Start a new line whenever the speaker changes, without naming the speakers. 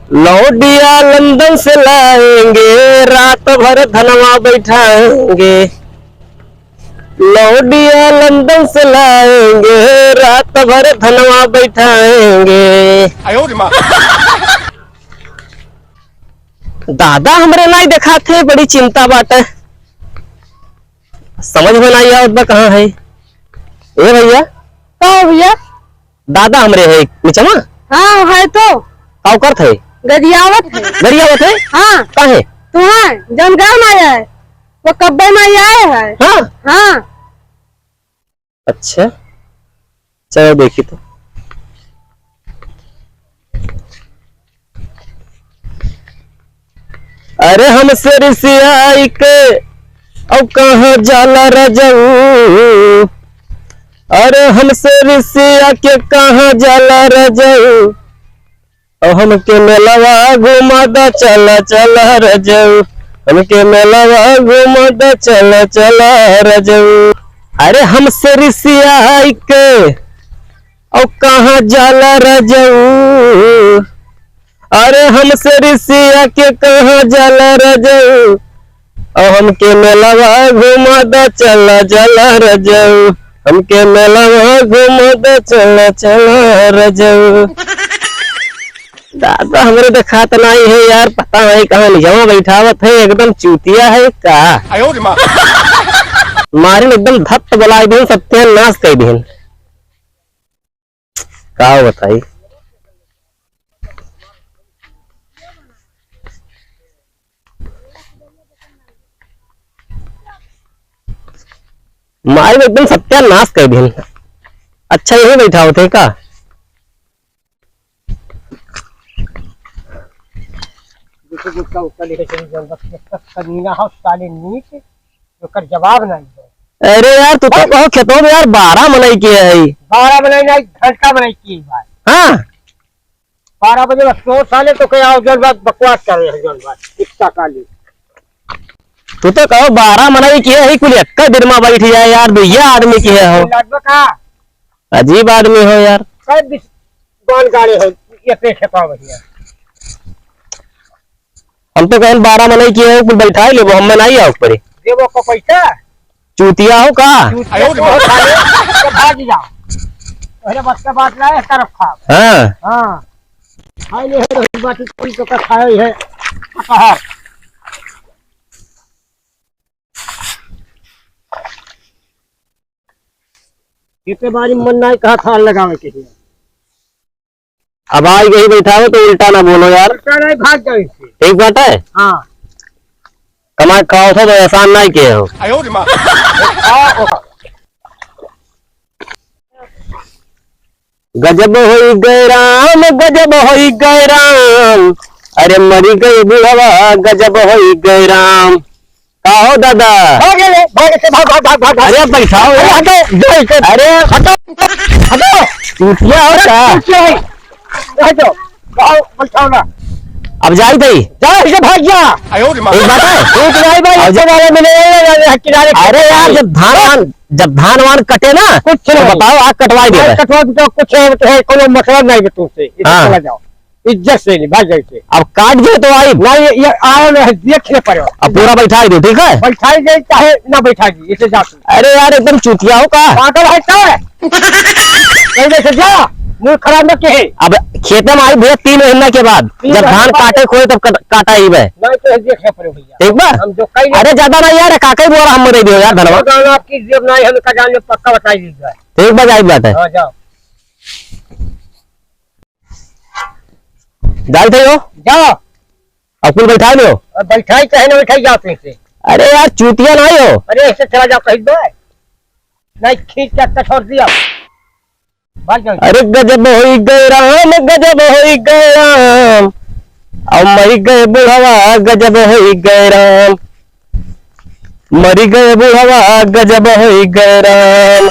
लौटिया London से लाएंगे, रात भर धनवा बैठाएंगे। लौटिया लंदन से लाएंगे, रात भर धनवा बैठाएंगे। दादा हमरे नहीं देखा थे, बड़ी चिंता बाटे। समझ में नहीं आवत कहाँ है। ए भैया,
भैया
दादा हमरे है निचमा।
हाँ है तो
काउ कर थे
गरियावत है।
गरियावत है।
हाँ
काहे
तुम्हारे जनगांव में आया है, वो कब्बे में आए है।
हाँ
हाँ
अच्छा चलो देखी तो। अरे हमसे रिसियाई के अब कहाँ जाला रजऊ। अरे हमसे रिसिया के कहाँ जाला रजऊ। और हमके मेलवा घुमा द चला चला रजऊ। हमके मेलवा घुमा द चला चला रजऊ। अरे हमसे रिसियाई के और कहाँ जाला रजऊ। अरे हमसे रिसिया के कहाँ जाला रजऊ। और हमके मेलवा घुमा द चला चला रजऊ। हमके मेलवा घुमा द चला चला रजऊ। दादा हमरे दिखात नहीं है यार, पता नहीं कहाँ निजामा बैठावत है, एकदम चूतिया है का। मारिन एकदम धत्त बलाई दिन, सत्यानाश कर दिन। का बताई मारिन एकदम सत्यानाश कर दिन। अच्छा यही बैठा होते का।
जवाब नहीं।
अरे यार तू तो कहो खेतों में यार 12 मनाई किए है।
12 बनाई नहीं, घंटा बनाई की बात।
हाँ
12 बजे बस तो साले तो क्या जौन बात बकवास कर रहे हैं। जौन बात इतना काली
तू तो कहो 12 मनाई किए है, कुल एक दिन में बैठ जाए यार। भैया आदमी की है हो, अजीब आदमी हो यार।
कौन गाड़ी हो ये पेश पाओ भैया।
हम तो कहें 12 मनाई किए है, कुल बैठा ले वो हम में नहीं आओ ऊपर।
देवो को पैसा
चूतिया हो का।
भाग जाओ अरे बच्चा बात लाए तरफ खा।
हाँ
हाँ खाई ले है बात कोई तो का खाई है कहार। इतने बारी मन नहीं कहा था लगावे के लिए।
अब आज यही बैठा हो तो उल्टा ना बोलो यार।
उल्टा नहीं भाग जाओ इससे।
ठीक बात है।
हाँ
कमाई खाओ था तो एहसान नहीं किए हो। गजब होई गए राम, गजब होई गए राम। अरे मरी गई बुढ़वा, गजब होई गए राम। का हो दादा
भाग।
अरे बैठाओ अरे हटो हटो। चूतिया हो का।
बैठाओ ना।
अब जाई थी
जाओ इसे भाग जा।
एक बात है
ठीक नहीं भाई वाले मिले किनारे।
अरे यार जब धान वान कटे ना
कुछ
तो बताओ आग कटवाई दे।
कटवा तो कुछ है कोई मतलब नहीं तुमसे। चला जाओ इज्जत से नहीं भाग जाए।
अब काट दे तो आई
नहीं ये आओ ना देखने पड़े।
अब पूरा बैठा दो ठीक है।
बैठाई जाए चाहे ना बैठा दी इसे जा।
अरे यार एकदम चूतिया हो का।
पागल है क्या जा मुंह खराब न के।
अब खेते में आई भैया 3 महीना के बाद जब धान काटे खोए तब काटा ही है।
नहीं तो देखने पड़े भैया
ठीक बा।
हम जो कई
अरे ज्यादा नहीं यार, काके बोरा हम दे दियो यार धनवा।
आपकी जेब नहीं हम का जान पक्का बताई दीजिए।
ठीक बा जाई बात है।
हां जाओ
जाई थे हो
जाओ।
अब कुल बैठा लो।
बैठाई चाहे ना बैठाई जाओ से।
अरे यार चूतिया नहीं हो।
अरे ऐसे चला जाओ कहीं दो नहीं खींच के छोड़ दिया।
अरे गजब होई गए राम, गजब होई गए राम। और मरी गए बुढ़वा, गजब होई गए राम। मरी गए बुढ़वा, गजब होई गए राम।